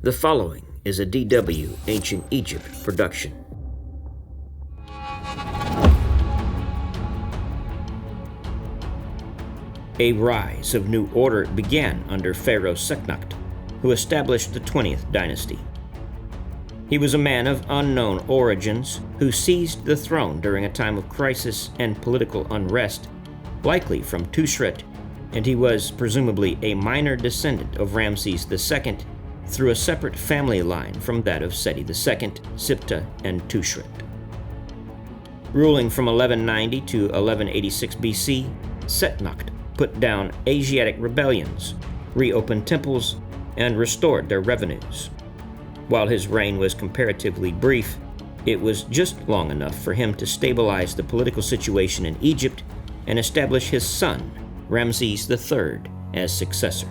The following is a DW Ancient Egypt production. A rise of new order began under Pharaoh Setnakhte, who established the 20th dynasty. He was a man of unknown origins who seized the throne during a time of crisis and political unrest, likely from Tushret, and he was presumably a minor descendant of Ramesses II through a separate family line from that of Seti II, Siptah, and Tushret. Ruling from 1190 to 1186 BC, Setnakhte put down Asiatic rebellions, reopened temples, and restored their revenues. While his reign was comparatively brief, it was just long enough for him to stabilize the political situation in Egypt and establish his son, Ramesses III, as successor.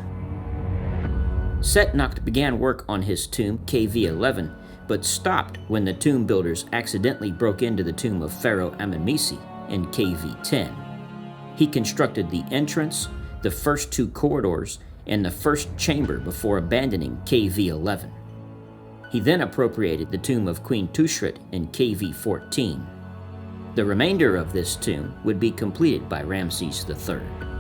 Setnakhte began work on his tomb KV-11, but stopped when the tomb builders accidentally broke into the tomb of Pharaoh Amenmesi in KV-10. He constructed the entrance, the first two corridors, and the first chamber before abandoning KV-11. He then appropriated the tomb of Queen Tushret in KV-14. The remainder of this tomb would be completed by Ramesses III.